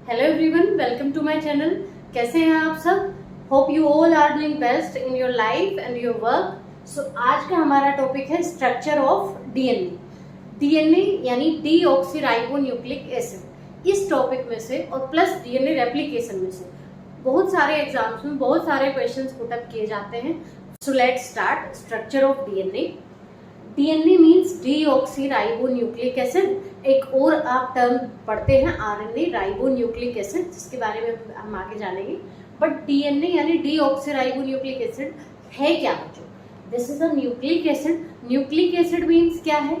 Hello everyone, welcome to my channel. कैसे हैं आप सब? Hope you all are doing best in your life and your work. So आज का हमारा टॉपिक है स्ट्रक्चर ऑफ डीएनए। डीएनए यानी डीऑक्सीराइबोन्यूक्लिक एसिड। इस टॉपिक में से और प्लस डीएनए रेप्लिकेशन में से बहुत सारे एग्जाम्स में बहुत सारे क्वेश्चंस पुट अप किए जाते हैं। So let's start. Structure of DNA. DNA means deoxyribonucleic acid. एक और आप टर्म पढ़ते हैं आरएनए, राइबोन्यूक्लिक एसिड, जिसके बारे में हम आगे जानेंगे। बट डीएनए यानी डीऑक्सीराइबोन्यूक्लिक एसिड है क्या बच्चों? This is a nucleic acid. Nucleic acid means क्या है?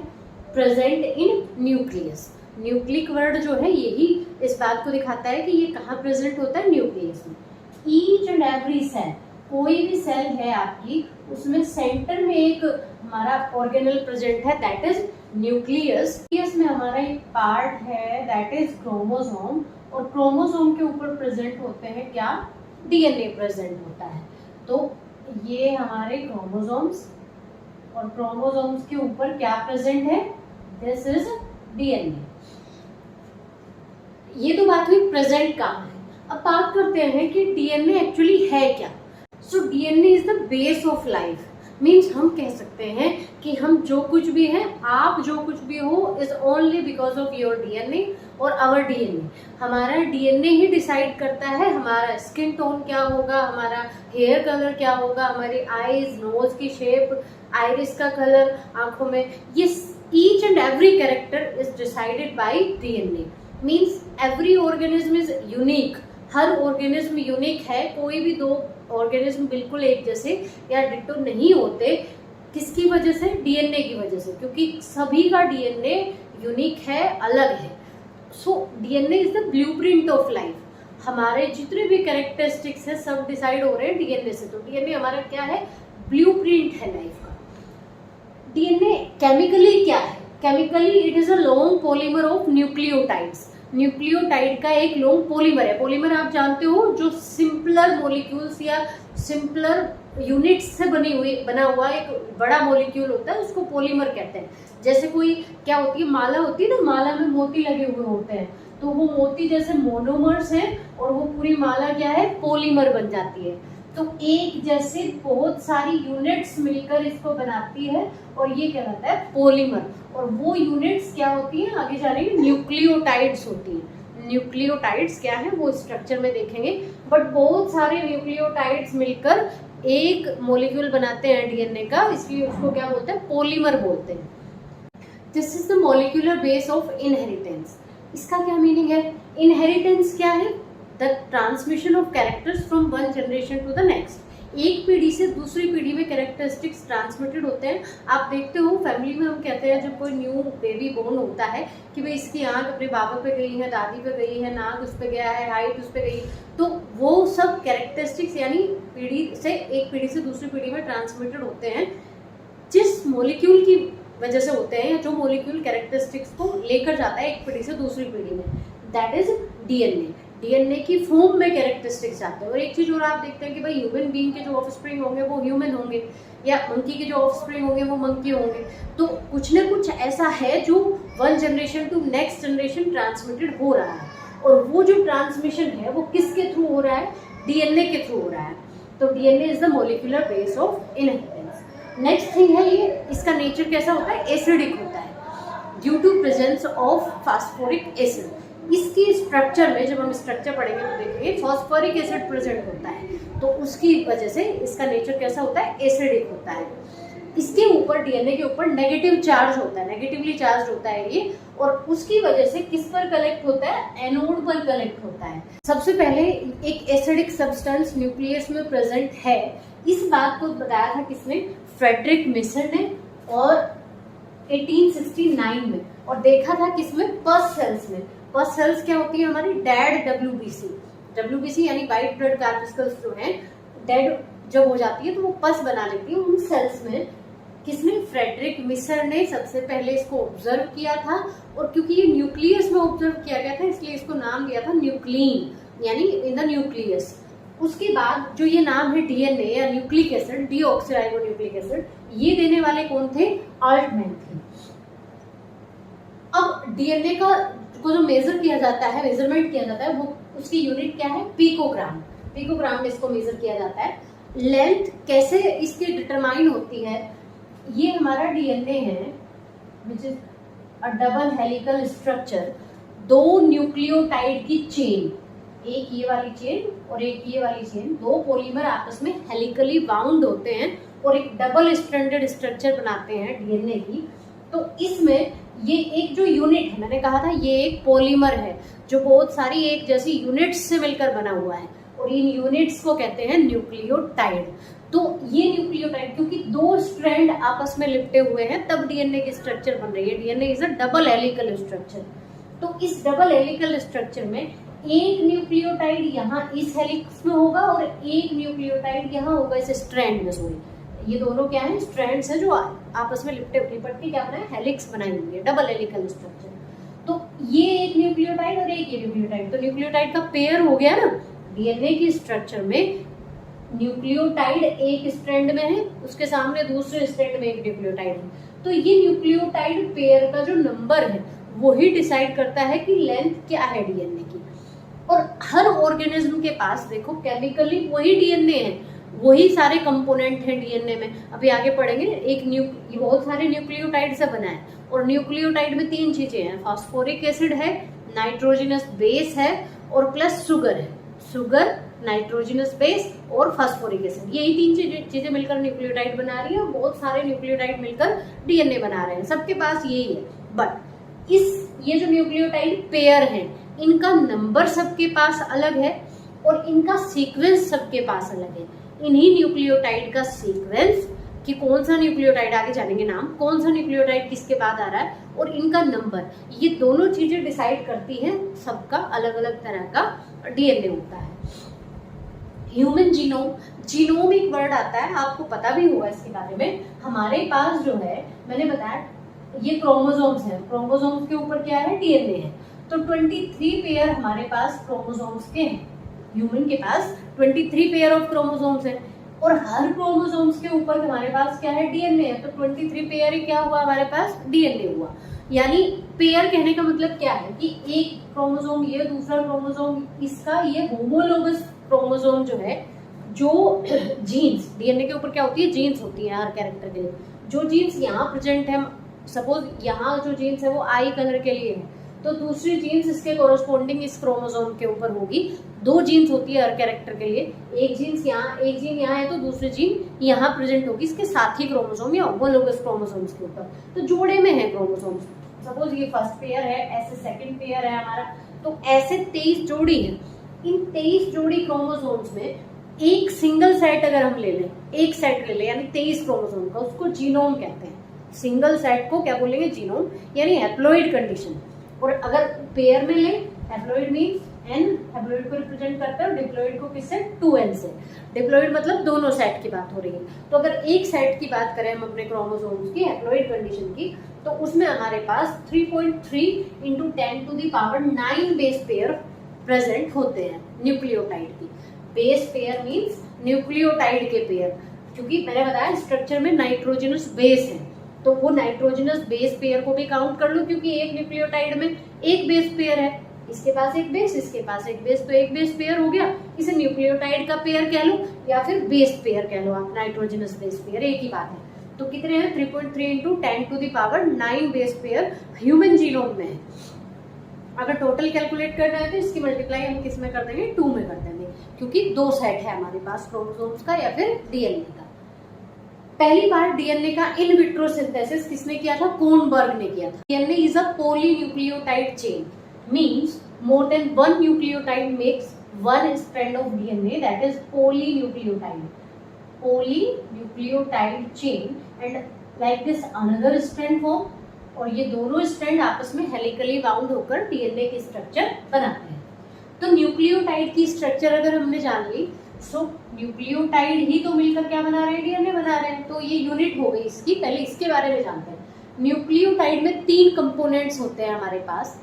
Present in nucleus. Nucleic word जो है यही इस बात को दिखाता है कि ये कहाँ प्रेजेंट होता है, न्यूक्लियस में। ईच एंड एवरी सेल, कोई भी सेल है आपकी, उसमें सेंटर में एक हमारा ऑर्गेनल प्रेजेंट है, दैट इज न्यूक्लियस। न्यूक्लियस में हमारा एक पार्ट है दैट इज क्रोमोसोम, और क्रोमोसोम के ऊपर प्रेजेंट होते हैं क्या? डीएनए प्रेजेंट होता है। तो ये हमारे क्रोमोसोम्स, और क्रोमोसोम्स के ऊपर क्या प्रेजेंट है? This is DNA. ये तो बात हुई प्रेजेंट कहाँ है। अब बात करते हैं कि डीएनए एक्चुअली है क्या। So DNA is the base of life. Means हम कह सकते हैं कि हम जो कुछ भी हैं, आप जो कुछ भी हो, is only because of your DNA और आवर डीएनए। हमारा डीएनए ही डिसाइड करता है हमारा स्किन टोन क्या होगा, हमारा हेयर कलर क्या होगा, हमारी आईज, नोज की शेप, आइरिस का कलर, आंखों में, ये each and every character is decided by DNA. Means every organism is unique. Her organism unique है। कोई भी दो ऑर्गेनिज्म बिल्कुल एक जैसे या डिट्टो नहीं होते। किसकी वजह से? डीएनए की वजह से, क्योंकि सभी का डीएनए यूनिक है, अलग है। So DNA is the blueprint of life. हमारे जितने भी कैरेक्टरिस्टिक्स है सब डिसाइड हो रहे हैं डीएनए से। तो डीएनए हमारा क्या है? ब्लूप्रिंट है लाइफ का। डीएनए केमिकली क्या है? Chemically it is a long polymer of nucleotides. Nucleotide का एक लॉन्ग पॉलीमर है। पॉलीमर आप जानते हो, जो सिंपलर मॉलिक्यूल्स या सिंपलर यूनिट्स से बना हुआ एक बड़ा मॉलिक्यूल होता है, उसको पॉलीमर कहते हैं। जैसे कोई क्या होती है, माला होती है ना, माला में मोती लगे हुए होते हैं, तो वो मोती जैसे मोनोमर्स हैं और वो पूरी माला क्या है? पॉलीमर बन जाती है। तो एक जैसे बहुत सारी यूनिट्स मिलकर इसको बनाती है और ये कहलाता है पॉलीमर। और वो यूनिट्स क्या होती हैं? आगे जा रही है, न्यूक्लियोटाइड्स होती हैं। न्यूक्लियोटाइड्स क्या है वो स्ट्रक्चर में देखेंगे। बट बहुत सारे न्यूक्लियोटाइड्स मिलकर एक मॉलिक्यूल बनाते हैं डीएनए का, इसलिए उसको क्या बोलते हैं? पॉलीमर बोलते हैं। This is the molecular base of inheritance. इसका क्या मीनिंग है? इनहेरिटेंस क्या है? The transmission of characters from one generation to the next. एक पीढ़ी से दूसरी पीढ़ी में कैरेक्टरिस्टिक्स ट्रांसमिटेड होते हैं। आप देखते हो फैमिली में हम कहते हैं जब कोई न्यू बेबी बोर्न होता है कि भाई इसकी आंख अपने बाबा पे गई है, दादी पे गई है, नाक उस पे गया है, हाइट उस पे गई। तो वो सब कैरेक्टरिस्टिक्स यानी पीढ़ी से एक पीढ़ी से दूसरी पीढ़ी में ट्रांसमिटेड होते हैं, जिस मॉलिक्यूल की वजह से होते हैं, या जो मॉलिक्यूल कैरेक्टरिस्टिक्स को लेकर जाता है एक पीढ़ी से दूसरी पीढ़ी में, दैट इज डीएनए। डीएनए की फॉर्म में कैरेक्टरिस्टिक्स आते हैं। और एक चीज और आप देखते हैं कि भाई ह्यूमन बीइंग के जो ऑफस्प्रिंग होंगे वो ह्यूमन होंगे, या मंकी के जो ऑफस्प्रिंग होंगे वो मंकी होंगे। तो कुछ ना कुछ ऐसा है जो one generation to next generation transmitted हो रहा है। और वो जो ट्रांसमिशन है वो किसके थ्रू हो रहा है? डीएनए के थ्रू हो रहा है। तो DNA is the molecular base of inheritance. Next thing है ये, इसका नेचर कैसा होता है? एसिडिक होता है, due to presence of phosphoric acid. इसकी स्ट्रक्चर में जब हम स्ट्रक्चर पढ़ेंगे तो देखेंगे फॉस्फोरिक एसिड प्रेजेंट होता है, तो उसकी वजह से इसका नेचर कैसा होता है? एसिडिक होता है। इसके ऊपर डीएनए के ऊपर नेगेटिव चार्ज होता है, नेगेटिवली चार्ज होता है ये, और उसकी वजह से किस पर कलेक्ट होता है? एनोड पर कलेक्ट होता है। सबसे पहले एक एसिडिक सब्सटेंस न्यूक्लियस में प्रेजेंट है, इस बात को बताया था किसने? फ्रेडरिक मिसर ने, और 1869 में। और देखा था किसमें? पस सेल्स में। पस सेल्स क्या होती है? हमारी डेड डब्ल्यूबीसी। डब्ल्यूबीसी यानी वाइट ब्लड कार्पिस्कल्स जो हैं, डेड जब हो जाती है तो वो पस बना लेती है उन सेल्स में। किसने? फ्रेडरिक मिसर ने सबसे पहले इसको ऑब्जर्व किया था। और क्योंकि ये न्यूक्लियस में ऑब्जर्व किया गया था इसलिए इसको नाम दिया था न्यूक्लीन, यानी इन द न्यूक्लियस। उसके बाद जो ये नाम है डीएनए या न्यूक्लिक एसिड, डीऑक्सीराइबोन्यूक्लिक एसिड, ये देने वाले कौन थे? अल्टमैन थे। अब डीएनए का उसको जो मेजर किया जाता है, मेजरमेंट किया जाता है, वो उसकी यूनिट क्या है, पिकोग्राम। पिकोग्राम में इसको मेजर किया जाता है। लेंथ कैसे इसकी डिटरमाइन होती है, ये हमारा डीएनए है which is a double helical structure, दो न्यूक्लियोटाइड की चेन, एक ये वाली चेन और एक ये वाली चेन, दो पॉलीमर आपस में हेलिकली बाउंड होते हैं और एक डबल स्ट्रैंडेड स्ट्रक्चर बनाते हैं डीएनए की। तो इसमें ये एक जो यूनिट है, मैंने कहा था ये एक पॉलीमर है जो बहुत सारी एक जैसी यूनिट्स से मिलकर बना हुआ है, और इन यूनिट्स को कहते हैं न्यूक्लियोटाइड। तो ये न्यूक्लियोटाइड क्योंकि दो स्ट्रैंड आपस में लिपटे हुए हैं तब डीएनए की स्ट्रक्चर बन रही है। DNA is a double helical structure. तो इस डबल हेलिकल स्ट्रक्चर में एक न्यूक्लियोटाइड यहाँ इस हेलिक्स में होगा और एक न्यूक्लियोटाइड यहाँ होगा इस स्ट्रैंड में। सॉरी, ये दोनों क्या है, स्ट्रैंड्स है जो आपस में लिपट के क्या बनाए, हेलिक्स बनाई हुई है, डबल हेलिकल स्ट्रक्चर। तो ये एक न्यूक्लियोटाइड और एक ये न्यूक्लियोटाइड, तो न्यूक्लियोटाइड का पेयर हो गया ना। डीएनए की स्ट्रक्चर में न्यूक्लियोटाइड एक स्ट्रैंड में है, उसके सामने दूसरे स्ट्रैंड में एक न्यूक्लियोटाइड है। तो ये न्यूक्लियोटाइड पेयर का जो नंबर है वही डिसाइड करता है कि लेंथ क्या है डीएनए की। और हर ऑर्गेनिज्म के पास देखो केमिकली वही डीएनए है, वही सारे कंपोनेंट हैं डीएनए में। अभी आगे पढ़ेंगे। ये बहुत सारे न्यूक्लियोटाइड से बना है, और न्यूक्लियोटाइड में तीन चीजें हैं, फास्फोरिक एसिड है, नाइट्रोजनस बेस है और प्लस शुगर है। शुगर, नाइट्रोजनस बेस और फास्फोरिक एसिड, यही तीन चीजें मिलकर न्यूक्लियोटाइड बना रही है, और बहुत सारे न्यूक्लियोटाइड मिलकर डीएनए बना रहे हैं। सबके पास यही है। बट ये जो न्यूक्लियोटाइड पेयर है, इनका नंबर सबके पास अलग है और इनका सीक्वेंस सबके पास अलग है। इन्हीं न्यूक्लियोटाइड का सीक्वेंस कि कौन सा न्यूक्लियोटाइड, आगे जानेंगे नाम, कौन सा न्यूक्लियोटाइड किसके बाद आ रहा है, और इनका नंबर, ये दोनों चीजें डिसाइड करती हैं सबका अलग अलग तरह का डीएनए होता है। ह्यूमन जीनोम, जीनोम एक वर्ड आता है, आपको पता भी होगा इसके बारे में। हमारे पास जो है, मैंने बताया ये क्रोमोसोम्स हैं, क्रोमोसोम्स के ऊपर क्या है, डीएनए है। तो 23 पेयर हमारे पास क्रोमोसोम्स के हैं। ह्यूमन के पास 23 पेयर ऑफ क्रोमोसोम्स हैं, और हर क्रोमोसोम्स के ऊपर हमारे पास क्या है, डीएनए है। तो 23 पेयर ही क्या हुआ, हमारे पास डीएनए हुआ। यानी पेयर कहने का मतलब क्या है कि एक क्रोमोसोम ये, दूसरा क्रोमोसोम इसका, ये होमोलोगस क्रोमोसोम जो है, जो जीन्स डीएनए के ऊपर क्या होती है, जीन्स होती है हर कैरेक्टर के लिए। जो जीन्स यहाँ प्रेजेंट है, सपोज यहाँ जो जीन्स है वो आई कलर के लिए है, तो दूसरी जीन्स इसके कोरोस्पोंडिंग इस क्रोमोसोम के ऊपर होगी। दो जीन्स होती है हर कैरेक्टर के लिए, एक जीन्स यहाँ, एक जीन यहाँ है, तो दूसरी जीन यहाँ प्रेजेंट होगी इसके साथी क्रोमोसोम या होमोलोगस क्रोमोसोम्स के ऊपर। तो जोड़े में है क्रोमोसोम्स। सपोज ये फर्स्ट पेयर है, ऐसे सेकंड पेयर है हमारा, तो ऐसे 23 जोड़ी है। इन 23 जोड़ी क्रोमोसोम्स में एक सिंगल सेट अगर हम ले लें, एक सेट ले लें यानी 23 क्रोमोसोम का, उसको जीनोम कहते हैं। सिंगल सेट को क्या बोलेंगे, जीनोम, यानी हैप्लॉइड कंडीशन। और अगर पेयर में लें, हैप्लॉइड मींस एन हैप्लॉइड को रिप्रेजेंट करता है, और डिप्लॉइड को किससे, 2n से। डिप्लॉइड मतलब दोनों सेट की बात हो रही है। तो अगर एक सेट की बात करें हम अपने क्रोमोसोम्स की हैप्लॉइड कंडीशन की, तो उसमें हमारे पास 3.3 × 10⁹ बेस पेयर प्रेजेंट होते हैं न्यूक्लियोटाइड की। बेस पेयर मींस न्यूक्लियोटाइड के पेयर, क्योंकि मैंने बताया स्ट्रक्चर में नाइट्रोजनस बेस है, तो वो नाइट्रोजनस बेस पेयर को भी काउंट कर लो, क्योंकि एक न्यूक्लियोटाइड में एक बेस पेयर है, इसके पास एक बेस, इसके पास एक बेस, तो एक बेस पेयर हो गया। इसे न्यूक्लियोटाइड का पेयर कह लो या फिर बेस पेयर कह लो आप, नाइट्रोजनस बेस पेयर एक ही बात है। तो कितने हैं, 3.3 × 10⁹ बेस पेयर ह्यूमन जीनोम में है। अगर टोटल कैलकुलेट करना है तो इसकी मल्टीप्लाई हम किस में कर देंगे, 2 में कर देंगे, क्योंकि दो सेट है हमारे पास क्रोमोसोम्स का या फिर डीएनए का। पहली बार डीएनए का इन विट्रो सिंथेसिस किसने किया था, कोनबर्ग ने किया था। DNA is a polynucleotide chain, means more than one nucleotide makes one strand of DNA, that is polynucleotide, polynucleotide chain, and like this another strand form, और ये दोनों स्ट्रैंड आपस में हेलिकली बाउंड होकर डीएनए की स्ट्रक्चर बनाते हैं। तो न्यूक्लियोटाइड की स्ट्रक्चर अगर हमने जान ली, सो न्यूक्लियोटाइड ही तो मिलकर क्या बना रहे हैं, डीएनए बना रहे हैं। तो ये यूनिट हो गई इसकी। पहले इसके बारे में जानते हैं। न्यूक्लियोटाइड में 3 कंपोनेंट्स होते हैं हमारे पास।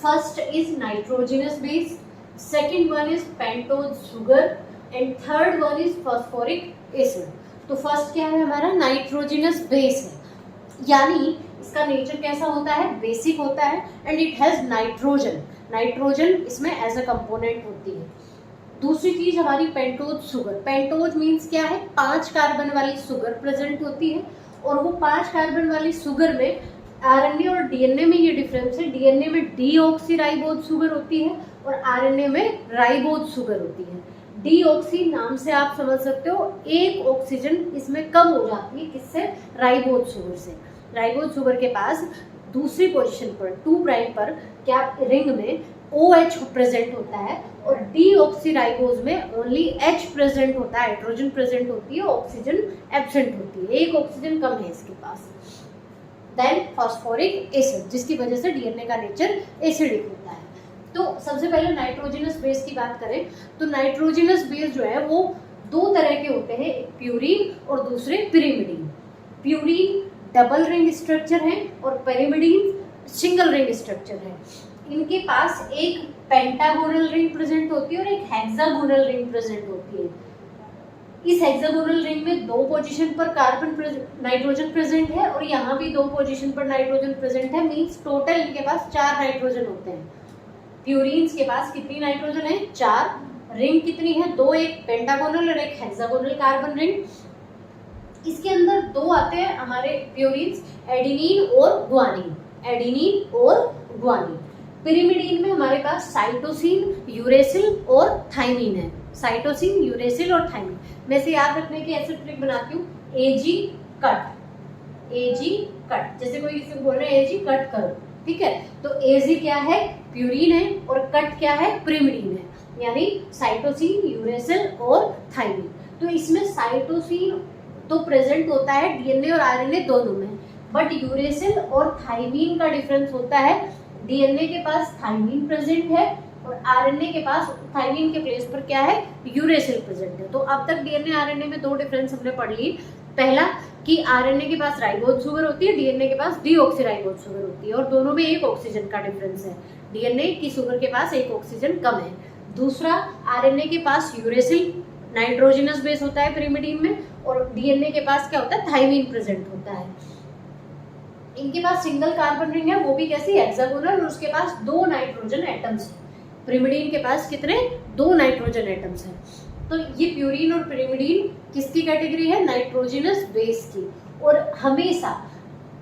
First is nitrogenous base, second one is pentose sugar, and third one is phosphoric acid. तो फर्स्ट क्या है हमारा, नाइट्रोजनस बेस है, यानी इसका नेचर कैसा होता है, बेसिक होता है, and it has nitrogen, nitrogen इसमें एज अ कंपोनेंट होती है। दूसरी चीज हमारी पेंटोज शुगर, पेंटोज मीन्स क्या है, 5 कार्बन वाली शुगर प्रेजेंट होती है, और वो 5 कार्बन वाली शुगर में आरएनए और डीएनए में ये डिफरेंस है, डीएनए में डीऑक्सीराइबोज शुगर होती है और आरएनए में राइबोज शुगर होती है। डीऑक्सी नाम से आप समझ सकते हो, एक ऑक्सीजन इसमें कम हो जाती है, किससे, राइबोज शुगर से। राइबोज शुगर के पास दूसरी पोजीशन पर 2 प्राइम पर क्या रिंग में OH प्रेजेंट होता है, और डीऑक्सीराइबोज में ओनली H प्रेजेंट होता है, हाइड्रोजन प्रेजेंट होती है, ऑक्सीजन एब्सेंट होती है, एक ऑक्सीजन कम है इसके पास। देन फास्फोरिक एसिड, जिसकी वजह से डीएनए का नेचर एसिडिक होता है। तो सबसे पहले नाइट्रोजनस बेस की बात करें तो नाइट्रोजनस बेस जो है वो 2 तरह के होते हैं, एक प्यूरीन और दूसरे pyrimidine. Purine double ring structure है और पिरिमिडीन सिंगल रिंग स्ट्रक्चर है। इनके पास एक पेंटागोनल रिंग प्रेजेंट होती है और एक हेक्सागोनल रिंग प्रेजेंट होती है। इस हेक्सागोनल रिंग में 2 पोजीशन पर कार्बन नाइट्रोजन प्रेजेंट है और यहाँ भी 2 पोजीशन पर नाइट्रोजन प्रेजेंट है, मींस टोटल इनके पास 4 नाइट्रोजन होते हैं। प्यूरीन्स के पास कितनी नाइट्रोजन है, 4। रिंग कितनी है, 2, एक पेंटागोनल और एक हेक्सागोनल कार्बन रिंग। इसके अंदर 2 आते हैं हमारे प्यूरीन्स, एडिनिन और ग्वानिन, एडिनिन और ग्वानिन। पिरिमिडीन में हमारे पास साइटोसिन, यूरेसिल और थाइमिन है, साइटोसिन, यूरेसिल और थाइमिन। मैं से याद रखने की ऐसे ट्रिक बनाती हूँ, एजी कट, एजी कट, जैसे कोई किसी को बोल रहे हैं एजी कट करो, ठीक है, तो एजी क्या है, प्यूरीन है, और कट क्या है, पिरिमिडीन है, यानी साइटोसिन, यूरेसिल और थाइमिन। तो इसमें साइटोसिन तो प्रेजेंट होता है डीएनए और आरएनए दोनों में, बट यूरेसिल और थाइमिन का डिफरेंस होता है, डीएनए के पास थाइमिन प्रेजेंट है और आरएनए के पास थाइमिन के प्लेस पर क्या है, यूरेसिल प्रेजेंट है। तो अब तक डीएनए आरएनए में 2 डिफरेंस हमने पढ़ ली। पहला कि आरएनए के पास राइबोज शुगर होती है, डीएनए के पास डीऑक्सीराइबोज शुगर होती है, और दोनों में 1 ऑक्सीजन का डिफरेंस है, डीएनए की शुगर के पास 1 ऑक्सीजन कम है। दूसरा, आरएनए के पास यूरेसिल नाइट्रोजनस बेस होता है पिरिमिडीन में, और डीएनए के पास क्या होता है, थाइमिन प्रेजेंट होता है। इनके पास सिंगल कार्बन रिंग है, वो भी कैसी, हेक्सागोनल, और उसके पास 2 नाइट्रोजन एटम्स है। पिरिमिडीन के पास कितने, 2 नाइट्रोजन एटम्स हैं। तो ये प्यूरीन और पिरिमिडीन किसकी कैटेगरी है, नाइट्रोजनस बेस की। और हमेशा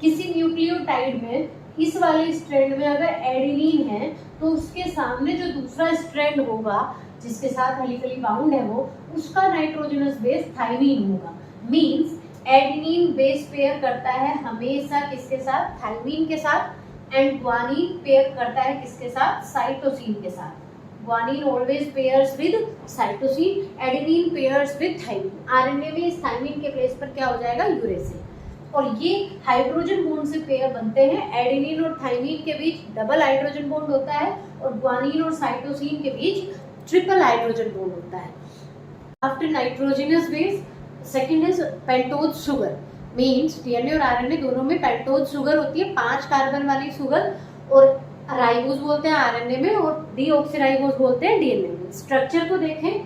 किसी न्यूक्लियोटाइड में इस वाले स्ट्रैंड में अगर एडिनिन है तो उसके सामने जो दूसरा स्ट्रैंड होगा जिसके साथ हेलिकली बाउंड है वो, उसका नाइट्रोजनस बेस थाइमिन होगा। मींस एडिनिन बेस पेयर करता है हमेशा किसके साथ, थाइमिन के साथ, एंड ग्वानिन पेयर करता है किसके साथ, साइटोसिन के साथ। Guanine always pairs with cytosine, adenine pairs with thymine. RNA में इस थाइमिन के प्लेस पर क्या हो जाएगा, यूरेसिल। और ये हाइड्रोजन बॉन्ड से पेयर बनते हैं, एडेनिन और थाइमिन के बीच डबल हाइड्रोजन बॉन्ड होता है और ग्वानिन और साइटोसिन के बीच ट्रिपल हाइड्रोजन बॉन्ड होता है। After nitrogenous base, second is pentose sugar, means DNA और आरएनए दोनों में पेंटोज शुगर होती है, 5 कार्बन वाली शुगर, और राइबोज बोलते हैं आरएनए में और डीऑक्सीराइबोज बोलते हैं डीएनए में। स्ट्रक्चर को देखें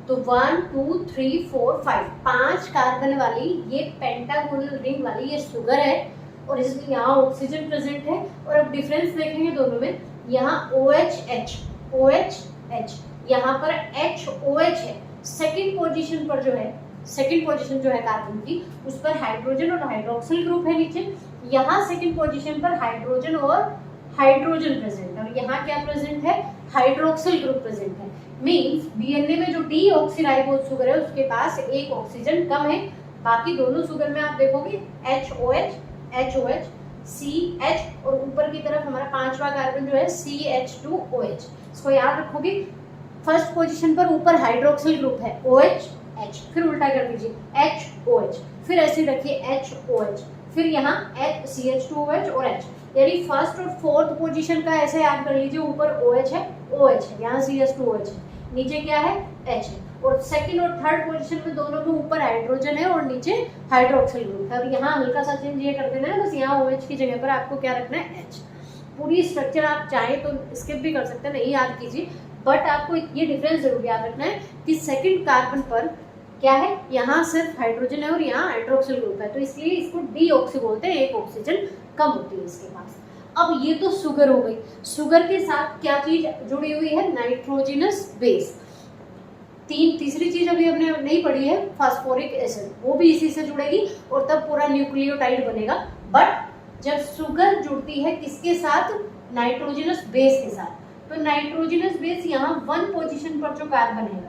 तो 1 2 3 4 5 कार्बन वाली ये पेंटागोनल रिंग वाली ये शुगर है, और इसमें यहाँ ऑक्सीजन प्रेजेंट है। और अब डिफरेंस देखेंगे दोनों में, यहाँ OH OH, यहाँ पर HOH है। सेकंड पोजीशन पर जो है, सेकंड पोजीशन जो है कार्बन की, उस पर हाइड्रोजन और हाइड्रोक्सिल ग्रुप है नीचे। यहाँ सेकंड पोजीशन पर हाइड्रोजन और हाइड्रोजन प्रेजेंट है, और यहाँ क्या प्रेजेंट है, हाइड्रोक्सिल ग्रुप प्रेजेंट है। मींस डीएनए में जो डीऑक्सीराइबोज शुगर है उसके पास 1 ऑक्सीजन कम है, बाकी दोनों शुगर में आप देखोगे HOH HOH CH, और ऊपर की तरफ हमारा 5वां कार्बन जो है CH2OH। इसको याद रखोगे, फर्स्ट पोजीशन पर ऊपर हाइड्रोक्सिल ग्रुप है OH H, फिर उल्टा कर दीजिए HOH, फिर ऐसे रखिए HOH, फिर यहाँ CH2OH और H, यानी फर्स्ट और फोर्थ पोजीशन का ऐसे याद कर लीजिए, ऊपर OH है OH है, यहाँ CH2OH है, नीचे क्या है H है, और सेकंड और थर्ड पोजीशन में दोनों में ऊपर हाइड्रोजन है और नीचे हाइड्रोक्सिल ग्रुप है। और यहाँ हल्का सा चेंज ये कर देना है, बस यहाँ OH की जगह पर आपको क्या रखना है H। पूरी स्ट्रक्चर आप चाहे तो स्किप भी कर सकते हैं, नहीं याद कीजिए, बट आपको ये डिफरेंस जरूर याद रखना है कि सेकंड कार्बन पर क्या है, यहाँ सिर्फ हाइड्रोजन है और यहाँ हाइड्रोक्सिल ग्रुप है, तो इसलिए इसको डीऑक्सी बोलते हैं, 1 ऑक्सीजन कम होती है इसके पास। अब ये तो शुगर हो गई, शुगर के साथ क्या चीज जुड़ी हुई है, नाइट्रोजनस बेस। तीसरी चीज अभी हमने नहीं पढ़ी है, फास्फोरिक एसिड, वो भी इसी से जुड़ेगी और तब पूरा न्यूक्लियोटाइड बनेगा। बट जब शुगर जुड़ती है किसके साथ, नाइट्रोजनस बेस के साथ, तो नाइट्रोजनस बेस यहाँ 1 पोजीशन पर जो कार्बन है,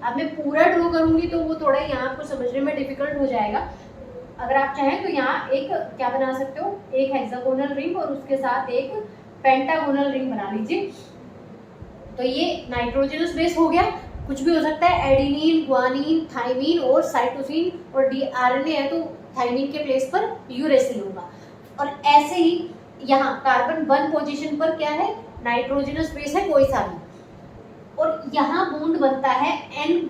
अब मैं पूरा ड्रॉ करूंगी तो वो थोड़ा यहाँ आपको समझने में डिफिकल्ट हो जाएगा। अगर आप चाहें तो यहाँ एक क्या बना सकते हो, एक हेक्सागोनल रिंग और उसके साथ एक पेंटागोनल रिंग बना लीजिए। तो ये नाइट्रोजनस बेस हो गया, कुछ भी हो सकता है, एडेनिन, ग्वानिन, थाइमिन और साइटोसिन, और आरएनए है तो थाइमिन के प्लेस पर यूरेसिल होगा। और ऐसे ही यहाँ कार्बन 1 पोजीशन पर क्या है, नाइट्रोजनस बेस है कोई सा भी, और यहाँ बॉन्ड बनता है एन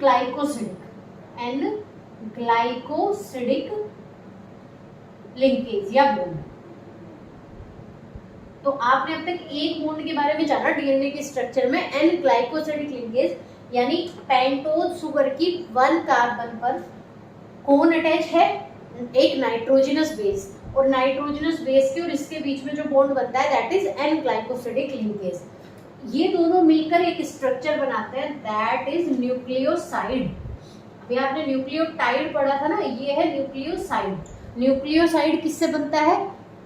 ग्लाइकोसिडिक लिंकेज या बॉन्ड। तो आपने अब तक एक बॉन्ड के बारे में जाना डीएनए के स्ट्रक्चर में, एन ग्लाइकोसिडिक लिंकेज, यानी पेंटोज शुगर की 1 कार्बन पर कौन अटैच है, एक नाइट्रोजनस बेस, और नाइट्रोजनस बेस के और इसके बीच में जो बॉन्ड बनता है that is an glycosidic linkage. ये दोनों मिलकर एक स्ट्रक्चर बनाते हैं दैट इज न्यूक्लियोसाइड। अभी आपने न्यूक्लियोटाइड पढ़ा था ना, ये है न्यूक्लियोसाइड। न्यूक्लियोसाइड किससे बनता है,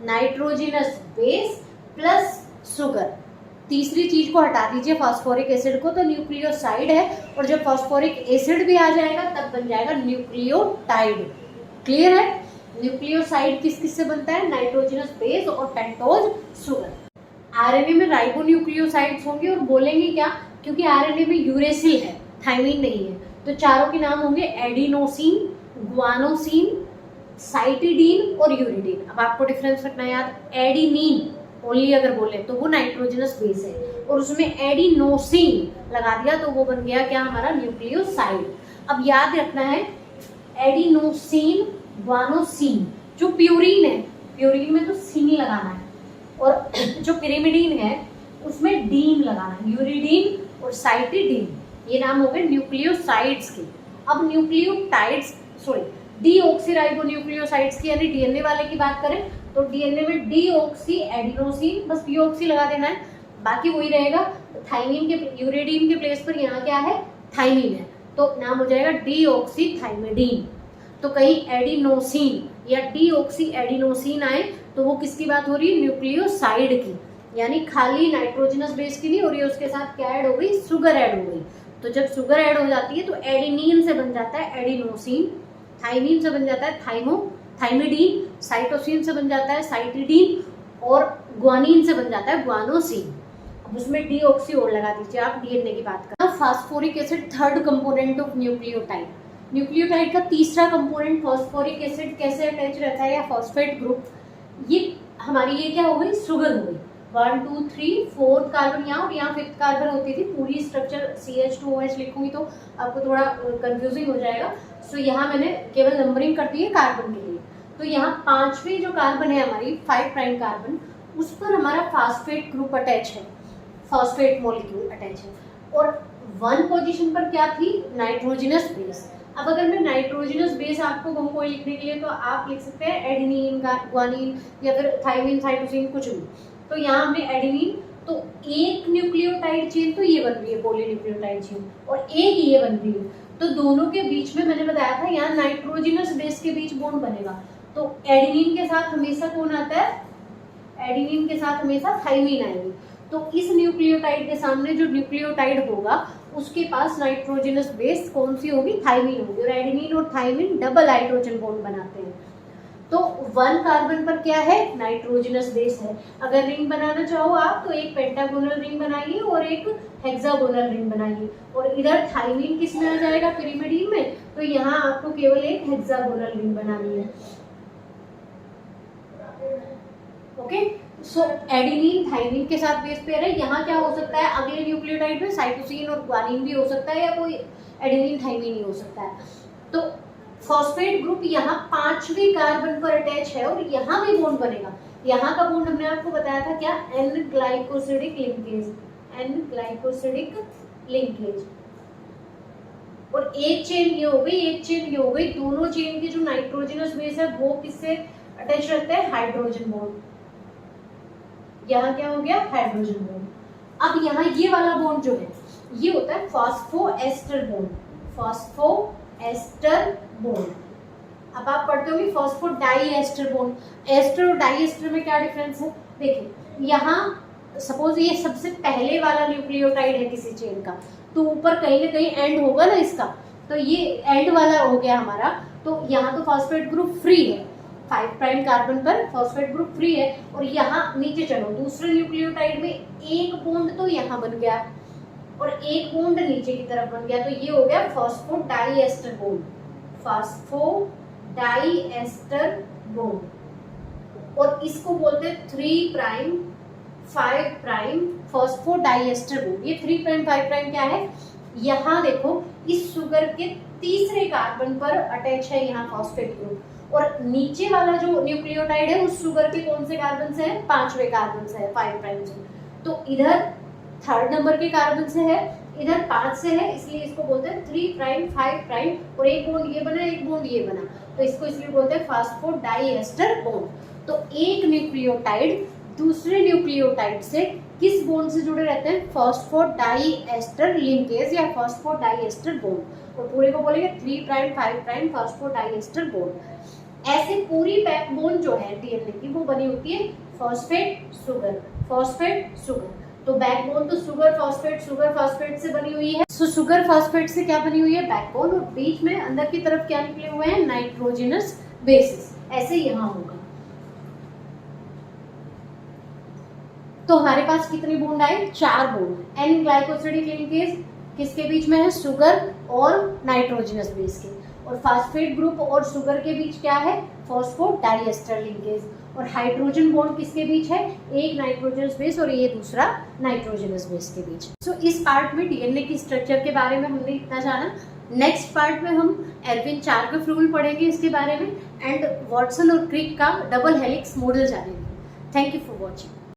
नाइट्रोजनस बेस प्लस शुगर। तीसरी चीज को हटा दीजिए, फास्फोरिक एसिड को, तो न्यूक्लियोसाइड है, और जब फास्फोरिक एसिड भी आ जाएगा तब बन जाएगा न्यूक्लियोटाइड। क्लियर है, न्यूक्लियोसाइड किस किस से बनता है, नाइट्रोजनस बेस और पेंटोज शुगर। आरएनए में राइबोन्यूक्लियोसाइड्स होंगे, और बोलेंगे क्या, क्योंकि आरएनए में यूरेसिल है, थाइमिन नहीं है, तो चारों के नाम होंगे एडिनोसिन, ग्वानोसिन, साइटिडीन और यूरिडीन। अब आपको डिफरेंस रखना है याद, एडिनिन ओनली अगर बोले तो वो नाइट्रोजनस बेस है, और उसमें एडिनोसिन लगा दिया तो वो बन गया क्या, हमारा न्यूक्लियोसाइड। अब याद रखना है एडिनोसिन, ग्वानोसिन, जो प्यूरिन है, प्यूरिन में तो सिन लगाना है, और जो पिरिमिडीन है उसमें डीन लगाना है, यूरिडीन और साइटिडीन, ये नाम हो गए न्यूक्लियोसाइड्स के। अब न्यूक्लियोटाइड्स सॉरी डीऑक्सीराइबोन्यूक्लियोसाइड्स की, यानी डीएनए वाले की बात करें तो डीएनए में डीऑक्सी एडिनोसिन, बस डीऑक्सी लगा देना है, बाकी वही रहेगा। थाइमिन के, यूरिडीन के प्लेस पर यहाँ क्या है, थाइमिन है, तो नाम हो जाएगा डीऑक्सी थाइमिडीन। तो कहीं एडिनोसिन या डीऑक्सी एडिनोसिन आए तो वो किसकी बात हो रही है, न्यूक्लियोसाइड की, यानी खाली नाइट्रोजनस बेस की नहीं, और ये उसके साथ क्या ऐड हो गई, शुगर ऐड हो गई। तो जब शुगर ऐड हो जाती है तो एडिनिन से बन जाता है एडिनोसिन, थाइमिन से बन जाता है थाइमिडीन, साइटोसिन से बन जाता है साइटिडीन, और ग्वानिन से बन जाता है ग्वानोसिन। अब उसमें डीऑक्सी और लगा दीजिए आप, डीएनए की बात करें। Phosphoric acid third component of nucleotide. Nucleotide का तीसरा कंपोनेंट फास्फोरिक एसिड कैसे अटैच रहता है, या फॉस्फेट ग्रुप, ये हमारी ये क्या हो गई, शुगर हो गई। 1 2 3 4th कार्बन यहाँ, और यहाँ 5th कार्बन होती थी। पूरी स्ट्रक्चर CH2OH लिखूंगी तो आपको थोड़ा कंफ्यूजिंग हो जाएगा, सो यहाँ मैंने केवल नंबरिंग कर दी है कार्बन के लिए। तो यहाँ 5वीं जो कार्बन है हमारी 5 प्राइम कार्बन, उस पर हमारा फास्फेट ग्रुप अटैच है, फास्फेट मॉलिक्यूल अटैच है, और 1 पोजीशन पर क्या थी, नाइट्रोजनस बेस। अब अगर मैं नाइट्रोजनस बेस आपको कहूँ कोई लिखने के लिए तो आप लिख सकते हैं एडिनिन, ग्वानिन या फिर थाइमिन, साइटोसिन, कुछ भी। तो यहाँ हमने एडिनिन, तो एक न्यूक्लियोटाइड चेन तो ये बन रही है पॉलीन्यूक्लियोटाइड चेन, और एक ये बन रही है, तो दोनों के बीच में मैंने बताया था यहाँ नाइट्रोजनस बेस के बीच बॉन्ड बनेगा। तो एडिनिन के साथ हमेशा कौन आता है, एडिनिन के साथ हमेशा थाइमिन आएगी। तो इस न्यूक्लियोटाइड के सामने जो न्यूक्लियोटाइड होगा उसके पास नाइट्रोजनस बेस कौन सी होगी, थाइमिन होगी, और एडिनिन और थाइमिन डबल हाइड्रोजन बॉन्ड बनाते हैं। तो 1 कार्बन पर क्या है, नाइट्रोजनस बेस है। अगर रिंग बनाना चाहो आप तो एक पेंटागोनल रिंग बनाइए और एक हेक्सागोनल रिंग बनाइए, और इधर थाइमिन किस में आ जाएगा, पिरिमिडीन में, तो यहाँ आपको केवल एक हेक्सागोनल रिंग बनानी है। ओके, सो एडिनिन थाइमिन के साथ बेस पेयर है। यहाँ क्या हो सकता है, अगले न्यूक्लियोटाइड में साइटोसिन और ग्वानिन भी हो सकता है, या कोई एडिनिन थाइमिन ही हो सकता है। तो फॉस्फेट ग्रुप यहाँ 5वीं कार्बन पर अटैच है, और यहाँ भी बॉन्ड बनेगा। यहाँ का बॉन्ड हमने आपको बताया था क्या, N glycosidic linkage, N glycosidic linkage, और एक चेन ये हो गई, एक चेन ये हो गई। दोनों चेन की जो नाइट्रोजनस बेस है वो किससे अटैच रहते हैं, हाइड्रोजन बॉन्ड। यहाँ क्या हो गया, हाइड्रोजन बॉन्ड। अब यहाँ ये वाला बॉन्ड जो है ये होता है फॉस्फोएस्टर बॉन्ड, फॉस्फोएस्टर बॉन्ड। अब आप पढ़ते होंगे फॉस्फोडाइएस्टर बॉन्ड। एस्टर और डाइएस्टर में क्या डिफरेंस है, देखिए यहाँ सपोज ये सबसे पहले वाला न्यूक्लियोटाइड है किसी चेन का, तो ऊपर कहीं ना कहीं एंड होगा ना इसका, तो ये एंड वाला हो गया हमारा। तो यहाँ तो फॉस्फेट ग्रुप फ्री है, 5 प्राइम कार्बन पर फॉस्फेट ग्रुप फ्री है, और यहाँ नीचे चलो दूसरे न्यूक्लियोटाइड में एक बॉन्ड तो यहाँ बन गया और एक बॉन्ड नीचे की तरफ बन गया, तो ये हो गया फॉस्फोडाइएस्टर बॉन्ड, फॉस्फोडाइएस्टर बॉन्ड। और इसको बोलते हैं 3 प्राइम 5 प्राइम फॉस्फोडाइएस्टर बॉन्ड। ये 3 प्राइम 5 प्राइम क्या है, यहाँ देखो इस शुगर के तीसरे कार्बन पर अटैच है यहाँ फॉस्फेट ग्रुप, और नीचे वाला जो न्यूक्लियोटाइड है उस शुगर के कौन से कार्बन से है, 5वें कार्बन से है, 5 प्राइम से। तो इधर 3rd नंबर के कार्बन से है, इधर 5 से है, इसलिए इसको बोलते हैं 3 प्राइम 5 प्राइम, और एक बॉन्ड ये बना एक बॉन्ड ये बना, तो इसको इसलिए बोलते हैं फॉस्फोडाइएस्टर बॉन्ड। तो एक न्यूक्लियोटाइड दूसरे न्यूक्लियोटाइड से किस बॉन्ड से जुड़े रहते हैं, फॉस्फोडाइएस्टर लिंकेज या फॉस्फोडाइएस्टर बॉन्ड, और पूरे को बोलेंगे 3 प्राइम 5 प्राइम फॉस्फोडाइएस्टर बॉन्ड। ऐसे पूरी बैकबोन जो है डीएनए की वो बनी होती है फॉस्फेट शुगर, फॉस्फेट शुगर। तो बैकबोन तो शुगर फॉस्फेट से बनी हुई है। सो शुगर फॉस्फेट से क्या बनी हुई है, बैकबोन, और बीच में अंदर की तरफ क्या निकले हुए हैं, नाइट्रोजनस बेसिस। ऐसे यहाँ होगा। तो हमारे पास कितनी बॉन्ड आए, 4 बॉन्ड। एन ग्लाइकोसिडिक लिंकेज किसके बीच में है, शुगर और नाइट्रोजनस बेस के, और फॉस्फेट ग्रुप और शुगर के बीच क्या है, फॉस्फोडाइएस्टर लिंकेज। और हाइड्रोजन बॉन्ड किसके बीच है, एक नाइट्रोजनस बेस और ये दूसरा नाइट्रोजनस बेस के बीच। सो इस पार्ट में डीएनए की स्ट्रक्चर के बारे में हमने इतना जाना। नेक्स्ट पार्ट में हम एल्विन चार्कफ रूल पढ़ेंगे इसके बारे में, एंड वाटसन और क्रिक का डबल हेलिक्स मॉडल जानेंगे। Thank you for watching.